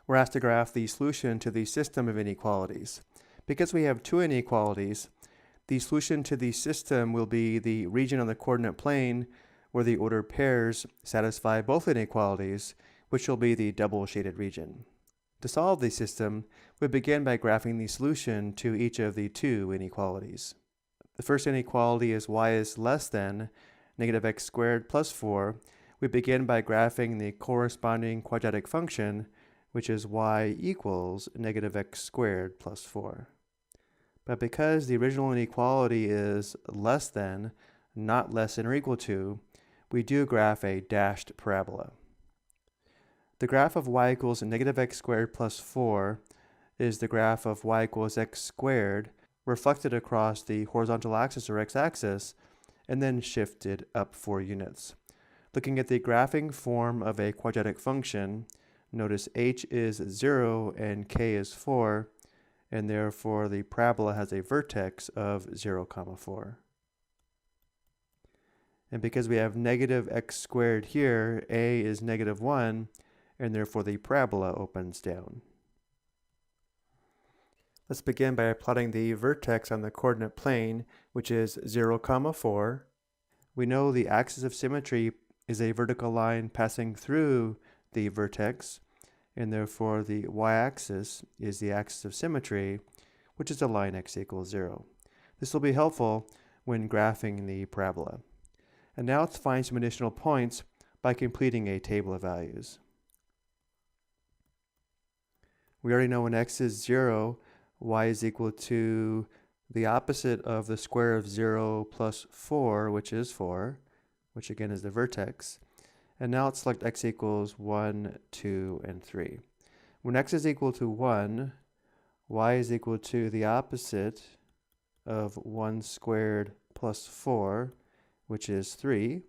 we're asked to graph the solution to the system of inequalities. Because we have two inequalities, the solution to the system will be the region on the coordinate plane where the ordered pairs satisfy both inequalities, which will be the double shaded region. To solve the system, we begin by graphing the solution to each of the two inequalities. The first inequality is y is less than negative x squared plus 4. We begin by graphing the corresponding quadratic function, which is y equals negative x squared plus 4. But because the original inequality is less than, not less than or equal to, we do graph a dashed parabola. The graph of y equals negative x squared plus 4 is the graph of y equals x squared reflected across the horizontal axis or x-axis and then shifted up 4 units. Looking at the graphing form of a quadratic function, notice h is 0 and k is 4, and therefore the parabola has a vertex of 0, 4. And because we have negative x squared here, a is negative 1, and therefore the parabola opens down. Let's begin by plotting the vertex on the coordinate plane, which is 0, 4. We know the axis of symmetry is a vertical line passing through the vertex, and therefore the y-axis is the axis of symmetry, which is a line x equals 0. This will be helpful when graphing the parabola. And now let's find some additional points by completing a table of values. We already know when x is 0, y is equal to the opposite of the square of 0 plus 4, which is 4, which again is the vertex. And now let's select x equals 1, 2, and 3. When x is equal to 1, y is equal to the opposite of 1 squared plus 4, which is 3.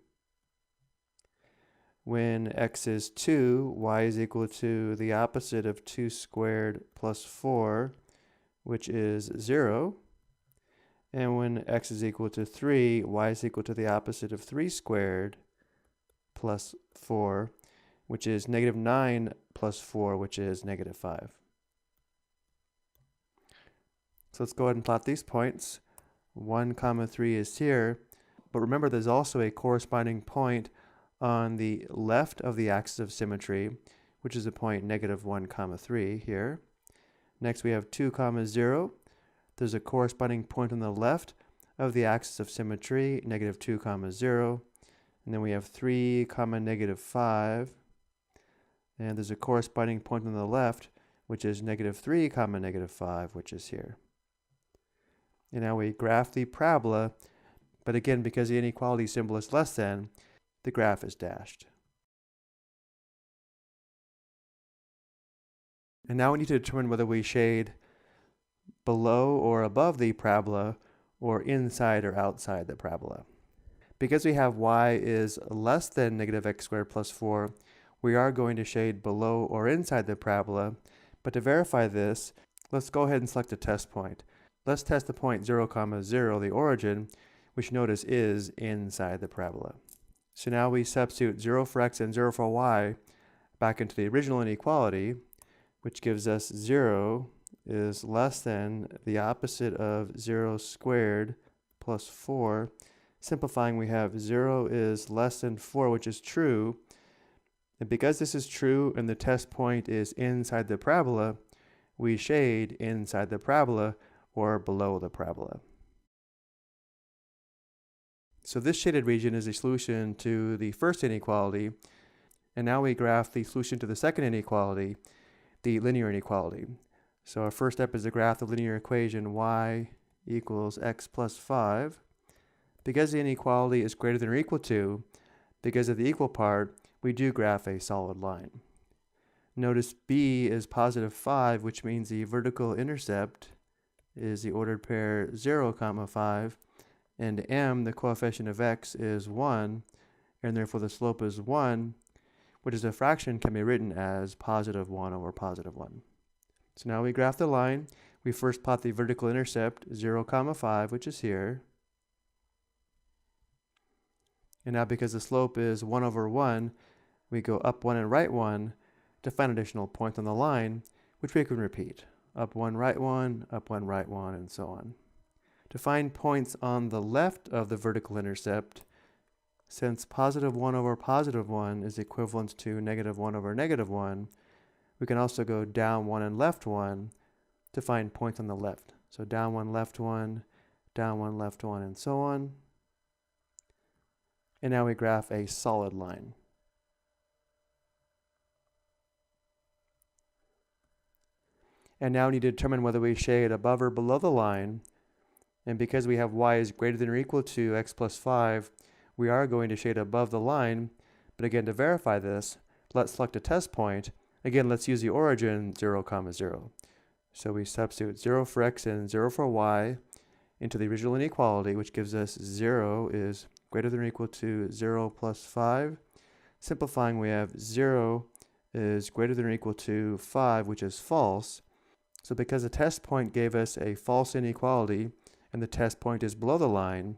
When x is 2, y is equal to the opposite of 2 squared plus 4, which is 0. And when x is equal to 3, y is equal to the opposite of 3 squared plus 4, which is negative 9 plus 4, which is negative 5. So let's go ahead and plot these points. 1, 3 is here, but remember there's also a corresponding point on the left of the axis of symmetry, which is a point negative 1, 3 here. Next we have 2, 0. There's a corresponding point on the left of the axis of symmetry, negative 2, 0. And then we have 3, negative 5. And there's a corresponding point on the left, which is negative 3, negative 5, which is here. And now we graph the parabola, but again, because the inequality symbol is less than, the graph is dashed. And now we need to determine whether we shade below or above the parabola or inside or outside the parabola. Because we have y is less than negative x squared plus 4, we are going to shade below or inside the parabola. But to verify this, let's go ahead and select a test point. Let's test the point 0, 0, the origin, which notice is inside the parabola. So now we substitute 0 for x and 0 for y back into the original inequality, which gives us 0 is less than the opposite of 0 squared plus 4. Simplifying, we have 0 is less than 4, which is true. And because this is true and the test point is inside the parabola, we shade inside the parabola or below the parabola. So this shaded region is a solution to the first inequality, and now we graph the solution to the second inequality, the linear inequality. So our first step is to graph the linear equation y equals x plus 5. Because the inequality is greater than or equal to, because of the equal part, we do graph a solid line. Notice b is positive 5, which means the vertical intercept is the ordered pair 0, 5, and m, the coefficient of x, is 1, and therefore the slope is 1, which is a fraction can be written as positive 1 over positive 1. So now we graph the line. We first plot the vertical intercept 0, 5, which is here. And now because the slope is 1 over 1, we go up 1 and right 1, to find additional points on the line, which we can repeat. Up one, right one, and so on. To find points on the left of the vertical intercept, since positive 1 over positive 1 is equivalent to negative 1 over negative 1, we can also go down 1 and left 1 to find points on the left. So down 1, left 1, down 1, left 1, and so on. And now we graph a solid line. And now we need to determine whether we shade above or below the line. And because we have y is greater than or equal to x plus 5, we are going to shade above the line. But again, to verify this, let's select a test point. Again, let's use the origin 0, 0. So we substitute 0 for x and 0 for y into the original inequality, which gives us 0 is greater than or equal to 0 plus 5. Simplifying, we have 0 is greater than or equal to 5, which is false. So because the test point gave us a false inequality and the test point is below the line,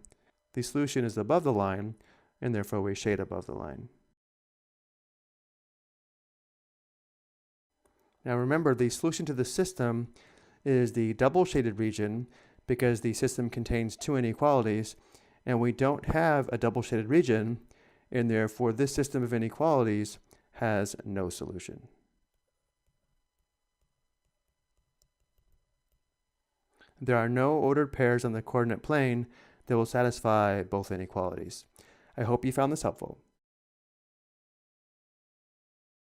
the solution is above the line, and therefore we shade above the line. Now remember, the solution to the system is the double shaded region because the system contains two inequalities, and we don't have a double shaded region, and therefore this system of inequalities has no solution. There are no ordered pairs on the coordinate plane that will satisfy both inequalities. I hope you found this helpful.